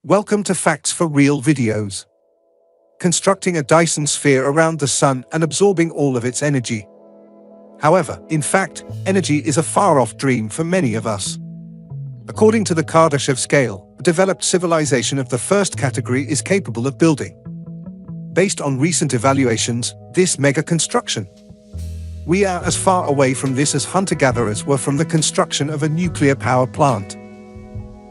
Welcome to Facts for Real videos. Constructing a Dyson sphere around the sun and absorbing all of its energy. However, in fact, energy is a far-off dream for many of us. According to the Kardashev scale, a developed civilization of the first category is capable of building, based on recent evaluations, this mega construction. We are as far away from this as hunter-gatherers were from the construction of a nuclear power plant.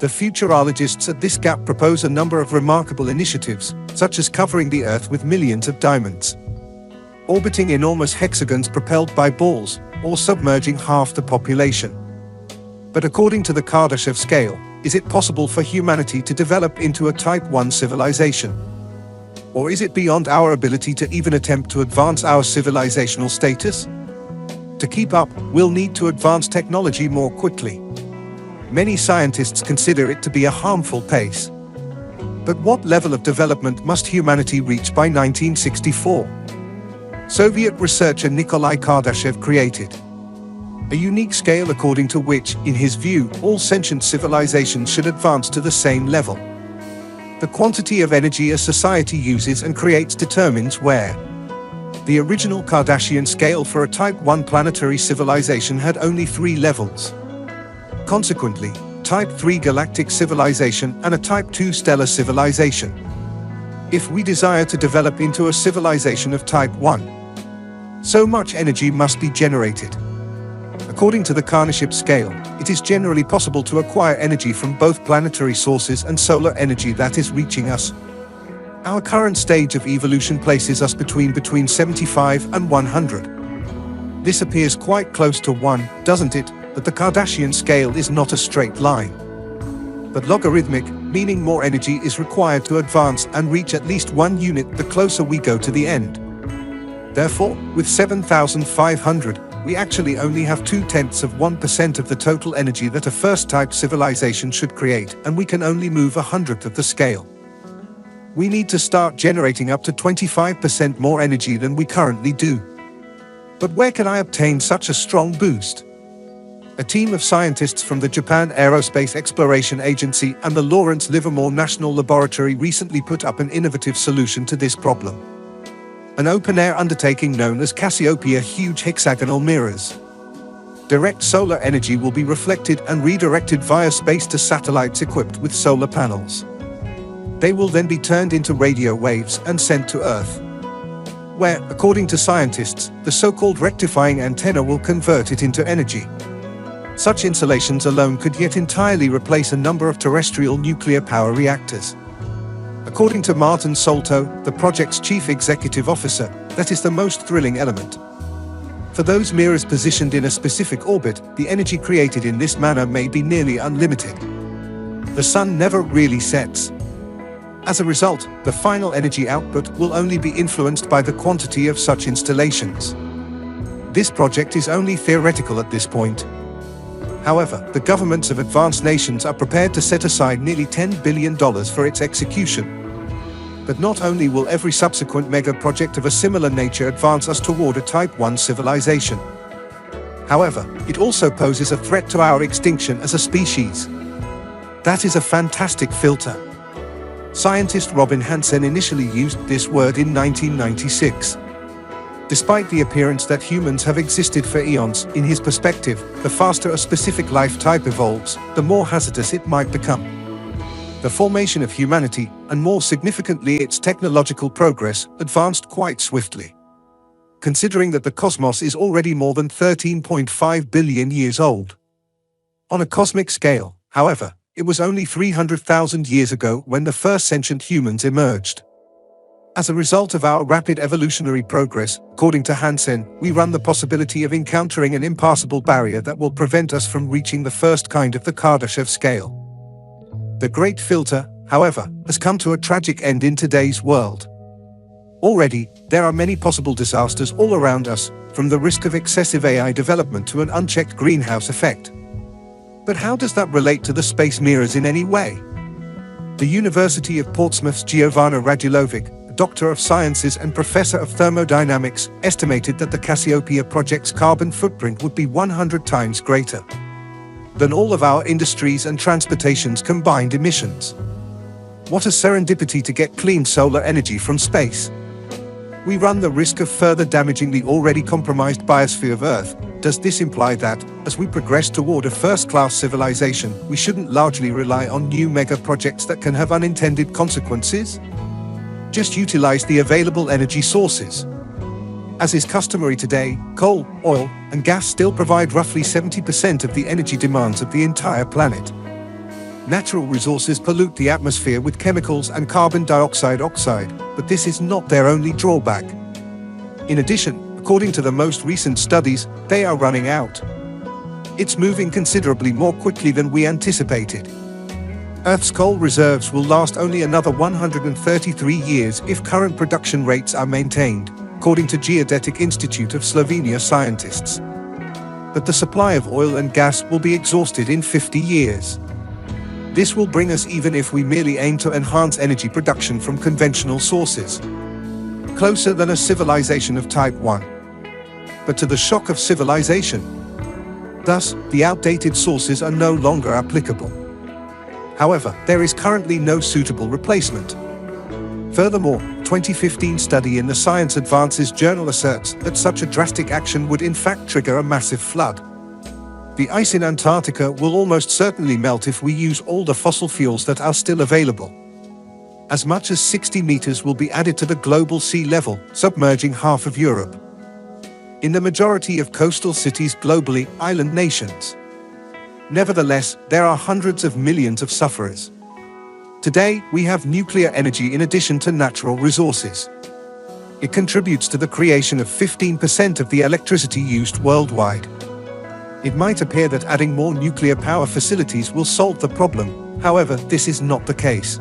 The futurologists at this gap propose a number of remarkable initiatives, such as covering the Earth with millions of diamonds, orbiting enormous hexagons propelled by balls, or submerging half the population. But according to the Kardashev scale, is it possible for humanity to develop into a Type 1 civilization? Or is it beyond our ability to even attempt to advance our civilizational status? To keep up, we'll need to advance technology more quickly. Many scientists consider it to be a harmful pace. But what level of development must humanity reach by 1964? Soviet researcher Nikolai Kardashev created a unique scale according to which, in his view, all sentient civilizations should advance to the same level. The quantity of energy a society uses and creates determines where. The original Kardashean scale for a Type 1 planetary civilization had only 3 levels. Consequently, Type 3 galactic civilization and a Type 2 stellar civilization. If we desire to develop into a civilization of Type 1, so much energy must be generated. According to the Kardashev scale, it is generally possible to acquire energy from both planetary sources and solar energy that is reaching us. Our current stage of evolution places us between 75 and 100. This appears quite close to 1, doesn't it? But the Kardashean scale is not a straight line, but logarithmic, meaning more energy is required to advance and reach at least 1 unit the closer we go to the end. Therefore, with 7,500, we actually only have 0.2% of the total energy that a first-type civilization should create, and we can only move 1/100th of the scale. We need to start generating up to 25% more energy than we currently do. But where can I obtain such a strong boost? A team of scientists from the Japan Aerospace Exploration Agency and the Lawrence Livermore National Laboratory recently put up an innovative solution to this problem. An open-air undertaking known as Cassiopeia huge hexagonal mirrors. Direct solar energy will be reflected and redirected via space to satellites equipped with solar panels. They will then be turned into radio waves and sent to Earth, where, according to scientists, the so-called rectifying antenna will convert it into energy. Such installations alone could yet entirely replace a number of terrestrial nuclear power reactors. According to Martin Solto, the project's chief executive officer, that is the most thrilling element. For those mirrors positioned in a specific orbit, the energy created in this manner may be nearly unlimited. The sun never really sets. As a result, the final energy output will only be influenced by the quantity of such installations. This project is only theoretical at this point. However, the governments of advanced nations are prepared to set aside nearly $10 billion for its execution. But not only will every subsequent mega project of a similar nature advance us toward a Type 1 civilization. However, it also poses a threat to our extinction as a species. That is a fantastic filter. Scientist Robin Hansen initially used this word in 1996. Despite the appearance that humans have existed for eons, in his perspective, the faster a specific life type evolves, the more hazardous it might become. The formation of humanity, and more significantly its technological progress, advanced quite swiftly. Considering that the cosmos is already more than 13.5 billion years old. On a cosmic scale, however, it was only 300,000 years ago when the first sentient humans emerged. As a result of our rapid evolutionary progress, according to Hansen, we run the possibility of encountering an impassable barrier that will prevent us from reaching the first kind of the Kardashev scale. The Great Filter, however, has come to a tragic end in today's world. Already, there are many possible disasters all around us, from the risk of excessive AI development to an unchecked greenhouse effect. But how does that relate to the space mirrors in any way? The University of Portsmouth's Giovanna Radulovic, Doctor of Sciences and Professor of Thermodynamics, estimated that the Cassiopeia project's carbon footprint would be 100 times greater than all of our industries and transportation's combined emissions. What a serendipity to get clean solar energy from space. We run the risk of further damaging the already compromised biosphere of Earth. Does this imply that, as we progress toward a first-class civilization, we shouldn't largely rely on new mega projects that can have unintended consequences? Just utilize the available energy sources. As is customary today, coal, oil, and gas still provide roughly 70% of the energy demands of the entire planet. Natural resources pollute the atmosphere with chemicals and carbon dioxide oxide, but this is not their only drawback. In addition, according to the most recent studies, they are running out. It's moving considerably more quickly than we anticipated. Earth's coal reserves will last only another 133 years if current production rates are maintained, according to Geodetic Institute of Slovenia scientists. But the supply of oil and gas will be exhausted in 50 years. This will bring us, even if we merely aim to enhance energy production from conventional sources, closer than a civilization of Type 1. But to the shock of civilization. Thus, the outdated sources are no longer applicable. However, there is currently no suitable replacement. Furthermore, a 2015 study in the Science Advances journal asserts that such a drastic action would in fact trigger a massive flood. The ice in Antarctica will almost certainly melt if we use all the fossil fuels that are still available. As much as 60 meters will be added to the global sea level, submerging half of Europe. In the majority of coastal cities globally, island nations. Nevertheless, there are hundreds of millions of sufferers. Today, we have nuclear energy in addition to natural resources. It contributes to the creation of 15% of the electricity used worldwide. It might appear that adding more nuclear power facilities will solve the problem. However, this is not the case.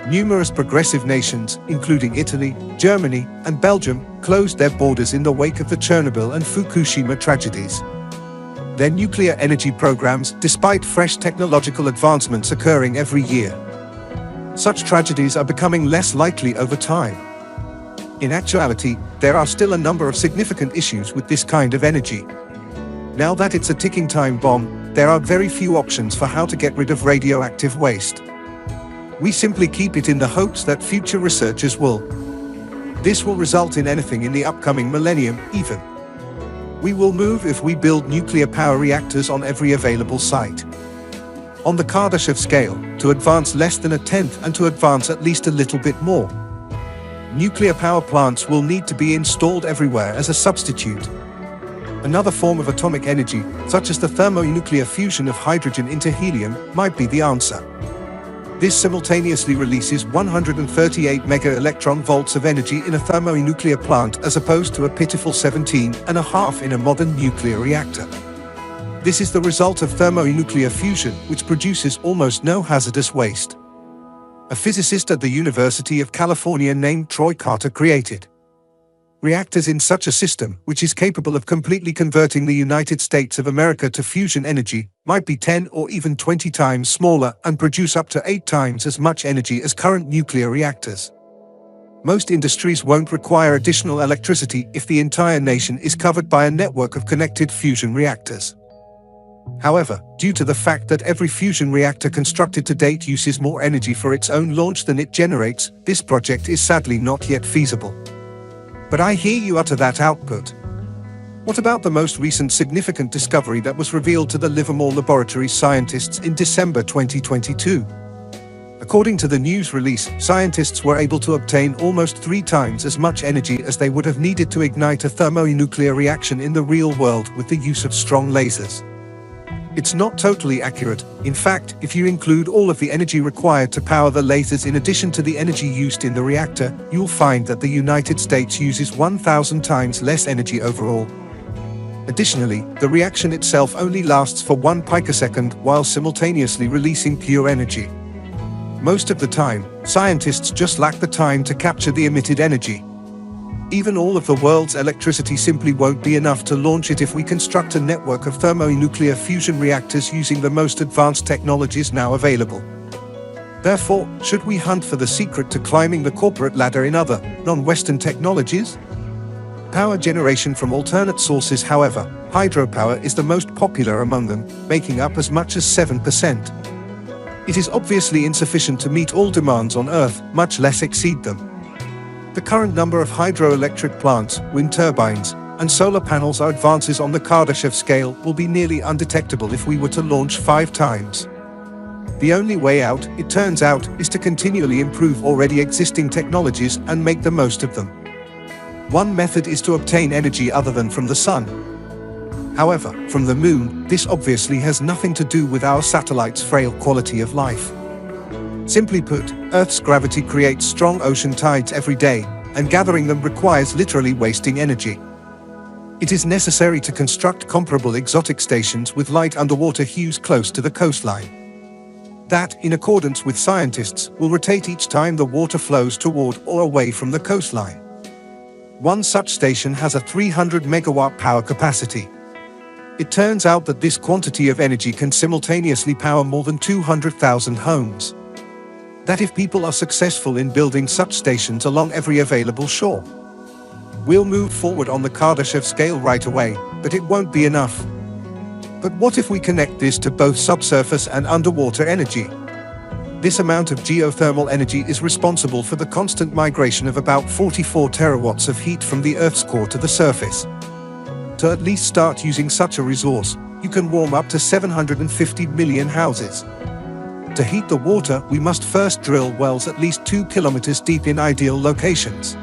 Numerous progressive nations, including Italy, Germany, and Belgium, closed their borders in the wake of the Chernobyl and Fukushima tragedies. Their nuclear energy programs, despite fresh technological advancements occurring every year. Such tragedies are becoming less likely over time. In actuality, there are still a number of significant issues with this kind of energy. Now that it's a ticking time bomb, there are very few options for how to get rid of radioactive waste. We simply keep it in the hopes that future researchers will. This will result in anything in the upcoming millennium, even. We will move if we build nuclear power reactors on every available site. On the Kardashev scale, to advance less than a tenth and to advance at least a little bit more. Nuclear power plants will need to be installed everywhere as a substitute. Another form of atomic energy, such as the thermonuclear fusion of hydrogen into helium, might be the answer. This simultaneously releases 138 mega-electron volts of energy in a thermonuclear plant as opposed to a pitiful 17.5 in a modern nuclear reactor. This is the result of thermonuclear fusion, which produces almost no hazardous waste. A physicist at the University of California named Troy Carter created reactors in such a system, which is capable of completely converting the United States of America to fusion energy, might be 10 or even 20 times smaller and produce up to 8 times as much energy as current nuclear reactors. Most industries won't require additional electricity if the entire nation is covered by a network of connected fusion reactors. However, due to the fact that every fusion reactor constructed to date uses more energy for its own launch than it generates, this project is sadly not yet feasible. But I hear you utter that output. What about the most recent significant discovery that was revealed to the Livermore Laboratories scientists in December 2022? According to the news release, scientists were able to obtain almost 3 times as much energy as they would have needed to ignite a thermonuclear reaction in the real world with the use of strong lasers. It's not totally accurate. In fact, if you include all of the energy required to power the lasers in addition to the energy used in the reactor, you'll find that the United States uses 1,000 times less energy overall. Additionally, the reaction itself only lasts for 1 picosecond while simultaneously releasing pure energy. Most of the time, scientists just lack the time to capture the emitted energy. Even all of the world's electricity simply won't be enough to launch it if we construct a network of thermonuclear fusion reactors using the most advanced technologies now available. Therefore, should we hunt for the secret to climbing the corporate ladder in other, non-Western technologies? Power generation from alternate sources, however, hydropower is the most popular among them, making up as much as 7%. It is obviously insufficient to meet all demands on Earth, much less exceed them. The current number of hydroelectric plants, wind turbines, and solar panels are advances on the Kardashev scale will be nearly undetectable if we were to launch 5 times. The only way out, it turns out, is to continually improve already existing technologies and make the most of them. One method is to obtain energy other than from the sun. However, from the moon, this obviously has nothing to do with our satellite's frail quality of life. Simply put, Earth's gravity creates strong ocean tides every day, and gathering them requires literally wasting energy. It is necessary to construct comparable exotic stations with light underwater hues close to the coastline. That, in accordance with scientists, will rotate each time the water flows toward or away from the coastline. One such station has a 300 megawatt power capacity. It turns out that this quantity of energy can simultaneously power more than 200,000 homes. That if people are successful in building such stations along every available shore. We'll move forward on the Kardashev scale right away, but it won't be enough. But what if we connect this to both subsurface and underwater energy? This amount of geothermal energy is responsible for the constant migration of about 44 terawatts of heat from the Earth's core to the surface. To at least start using such a resource, you can warm up to 750 million houses. To heat the water, we must first drill wells at least 2 kilometers deep in ideal locations.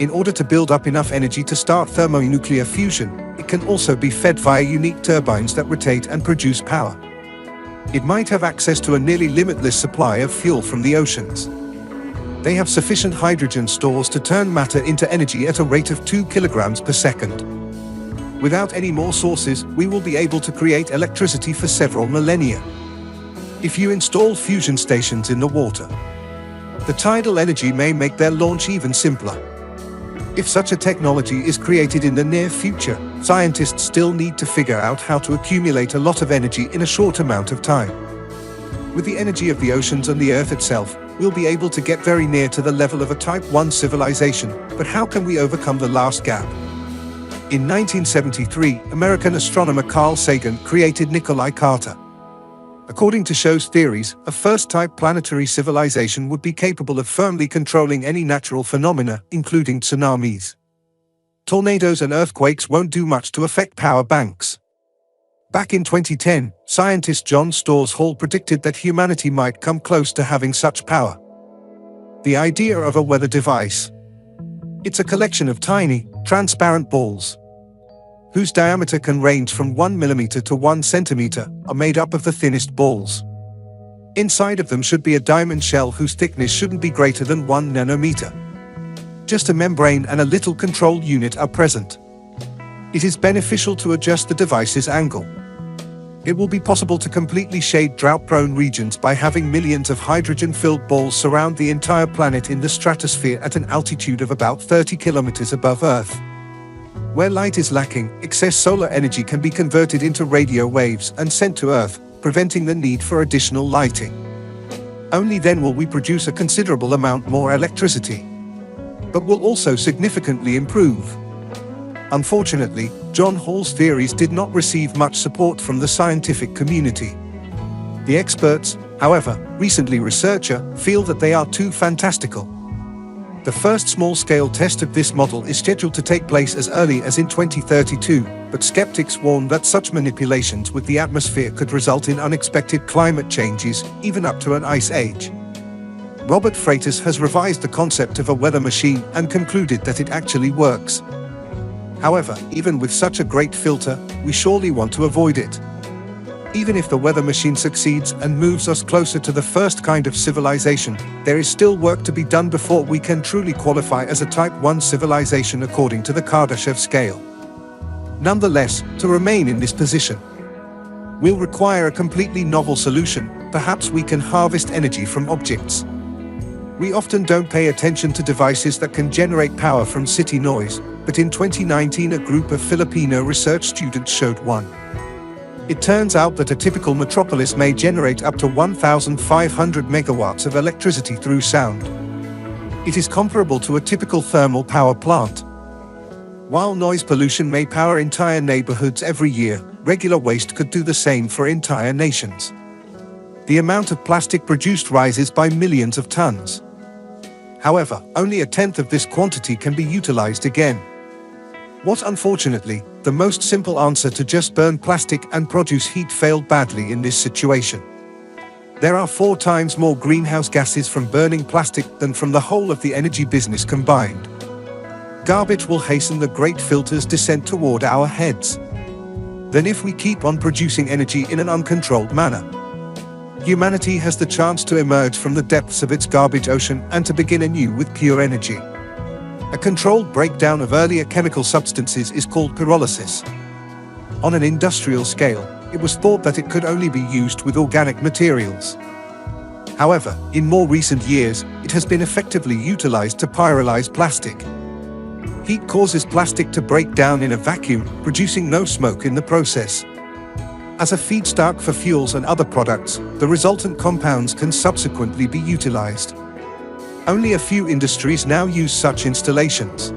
In order to build up enough energy to start thermonuclear fusion, it can also be fed via unique turbines that rotate and produce power. It might have access to a nearly limitless supply of fuel from the oceans. They have sufficient hydrogen stores to turn matter into energy at a rate of 2 kilograms per second. Without any more sources, we will be able to create electricity for several millennia. If you install fusion stations in the water, the tidal energy may make their launch even simpler. If such a technology is created in the near future, scientists still need to figure out how to accumulate a lot of energy in a short amount of time. With the energy of the oceans and the Earth itself, we'll be able to get very near to the level of a Type 1 civilization, but how can we overcome the last gap? In 1973, American astronomer Carl Sagan created Nikolai Carter. According to Show's theories, a first-type planetary civilization would be capable of firmly controlling any natural phenomena, including tsunamis. Tornadoes and earthquakes won't do much to affect power banks. Back in 2010, scientist John Storrs Hall predicted that humanity might come close to having such power. The idea of a weather device. It's a collection of tiny, transparent balls, whose diameter can range from 1 millimeter to 1 centimeter, are made up of the thinnest balls. Inside of them should be a diamond shell whose thickness shouldn't be greater than 1 nanometer. Just a membrane and a little control unit are present. It is beneficial to adjust the device's angle. It will be possible to completely shade drought-prone regions by having millions of hydrogen-filled balls surround the entire planet in the stratosphere at an altitude of about 30 kilometers above Earth. Where light is lacking, excess solar energy can be converted into radio waves and sent to Earth, preventing the need for additional lighting. Only then will we produce a considerable amount more electricity. But will also significantly improve. Unfortunately, John Hall's theories did not receive much support from the scientific community. The experts, however, recently researcher, feel that they are too fantastical. The first small-scale test of this model is scheduled to take place as early as in 2032, but skeptics warn that such manipulations with the atmosphere could result in unexpected climate changes, even up to an ice age. Robert Freitas has revised the concept of a weather machine and concluded that it actually works. However, even with such a great filter, we surely want to avoid it. Even if the weather machine succeeds and moves us closer to the first kind of civilization, there is still work to be done before we can truly qualify as a Type 1 civilization according to the Kardashev scale. Nonetheless, to remain in this position, we'll require a completely novel solution. Perhaps we can harvest energy from objects. We often don't pay attention to devices that can generate power from city noise, but in 2019 a group of Filipino research students showed one. It turns out that a typical metropolis may generate up to 1,500 megawatts of electricity through sound. It is comparable to a typical thermal power plant. While noise pollution may power entire neighborhoods every year, regular waste could do the same for entire nations. the amount of plastic produced rises by millions of tons. However, only a tenth of this quantity can be utilized again. What unfortunately, the most simple answer to just burn plastic and produce heat failed badly in this situation. There are 4 times more greenhouse gases from burning plastic than from the whole of the energy business combined. Garbage will hasten the great filter's descent toward our heads. Then if we keep on producing energy in an uncontrolled manner, humanity has the chance to emerge from the depths of its garbage ocean and to begin anew with pure energy. A controlled breakdown of earlier chemical substances is called pyrolysis. On an industrial scale, it was thought that it could only be used with organic materials. However, in more recent years, it has been effectively utilized to pyrolyze plastic. Heat causes plastic to break down in a vacuum, producing no smoke in the process. As a feedstock for fuels and other products, the resultant compounds can subsequently be utilized. Only a few industries now use such installations.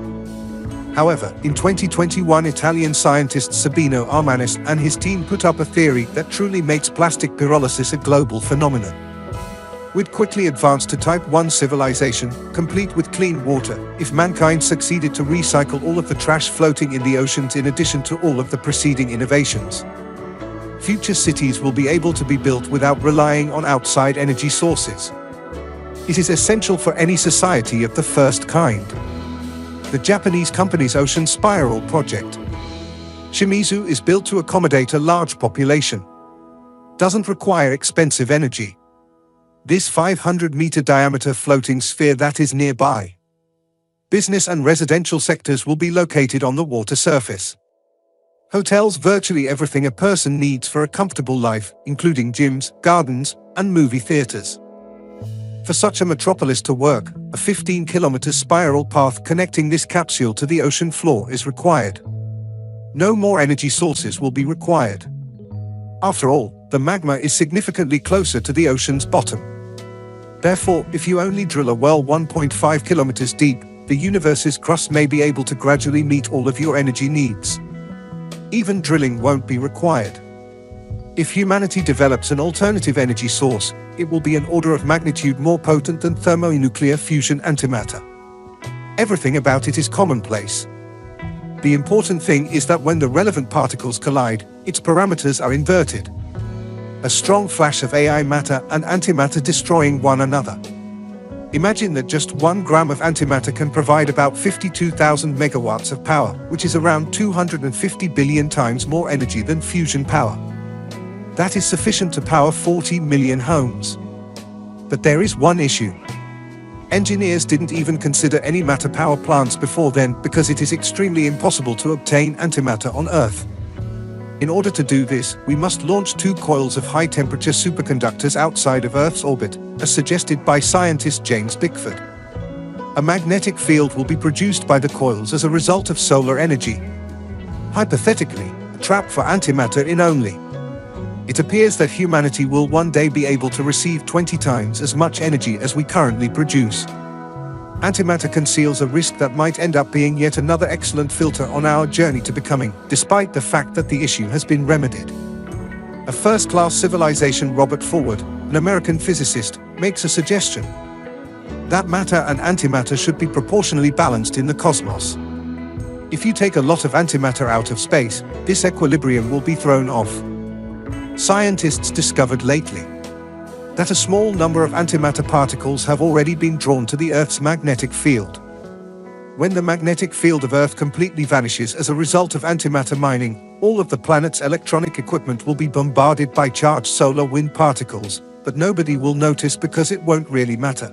However, in 2021, Italian scientist Sabino Armanis and his team put up a theory that truly makes plastic pyrolysis a global phenomenon. We'd quickly advance to Type 1 civilization, complete with clean water, if mankind succeeded to recycle all of the trash floating in the oceans in addition to all of the preceding innovations. Future cities will be able to be built without relying on outside energy sources. It is essential for any society of the first kind. The Japanese company's Ocean Spiral project, Shimizu, is built to accommodate a large population. Doesn't require expensive energy. This 500-meter diameter floating sphere that is nearby. Business and residential sectors will be located on the water surface. Hotels, virtually everything a person needs for a comfortable life, including gyms, gardens, and movie theaters. For such a metropolis to work, a 15-kilometer spiral path connecting this capsule to the ocean floor is required. No more energy sources will be required. After all, the magma is significantly closer to the ocean's bottom. Therefore, if you only drill a well 1.5 kilometers deep, the universe's crust may be able to gradually meet all of your energy needs. Even drilling won't be required. If humanity develops an alternative energy source, it will be an order of magnitude more potent than thermonuclear fusion antimatter. Everything about it is commonplace. The important thing is that when the relevant particles collide, its parameters are inverted. A strong flash of AI matter and antimatter destroying one another. Imagine that just 1 gram of antimatter can provide about 52,000 megawatts of power, which is around 250 billion times more energy than fusion power. That is sufficient to power 40 million homes. But there is one issue. Engineers didn't even consider any matter power plants before then because it is extremely impossible to obtain antimatter on Earth. In order to do this, we must launch 2 coils of high-temperature superconductors outside of Earth's orbit, as suggested by scientist James Bickford. A magnetic field will be produced by the coils as a result of solar energy. Hypothetically, a trap for antimatter in only. It appears that humanity will one day be able to receive 20 times as much energy as we currently produce. Antimatter conceals a risk that might end up being yet another excellent filter on our journey to becoming, despite the fact that the issue has been remedied. A first-class civilization, Robert Forward, an American physicist, makes a suggestion. That matter and antimatter should be proportionally balanced in the cosmos. If you take a lot of antimatter out of space, this equilibrium will be thrown off. Scientists discovered lately that a small number of antimatter particles have already been drawn to the Earth's magnetic field. When the magnetic field of Earth completely vanishes as a result of antimatter mining, all of the planet's electronic equipment will be bombarded by charged solar wind particles, but nobody will notice because it won't really matter.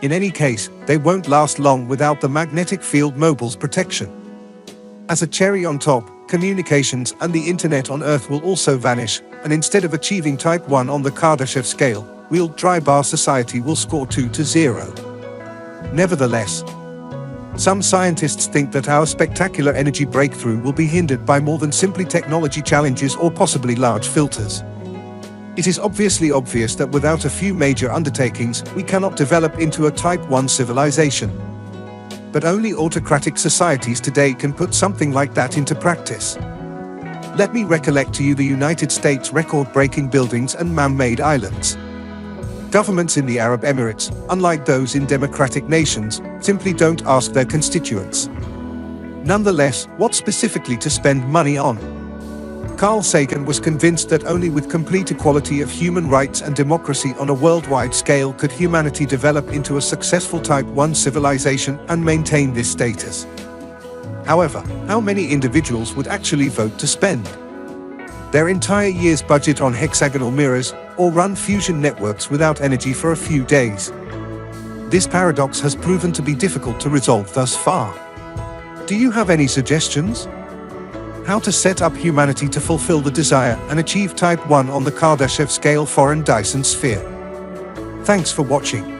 In any case, they won't last long without the magnetic field mobile's protection. As a cherry on top, communications and the internet on Earth will also vanish, and instead of achieving Type 1 on the Kardashev scale, wheeled dry bar society will score 2-0. Nevertheless, some scientists think that our spectacular energy breakthrough will be hindered by more than simply technology challenges or possibly large filters. It is obviously obvious that without a few major undertakings, we cannot develop into a Type 1 civilization. But only autocratic societies today can put something like that into practice. let me recollect to you the United States' record-breaking buildings and man-made islands. Governments in the Arab Emirates, unlike those in democratic nations, simply don't ask their constituents. Nonetheless, what specifically to spend money on? Carl Sagan was convinced that only with complete equality of human rights and democracy on a worldwide scale could humanity develop into a successful Type 1 civilization and maintain this status. However, how many individuals would actually vote to spend their entire year's budget on hexagonal mirrors, or run fusion networks without energy for a few days? This paradox has proven to be difficult to resolve thus far. Do you have any suggestions? How to set up humanity to fulfill the desire and achieve Type 1 on the Kardashev scale foreign Dyson sphere? Thanks for watching.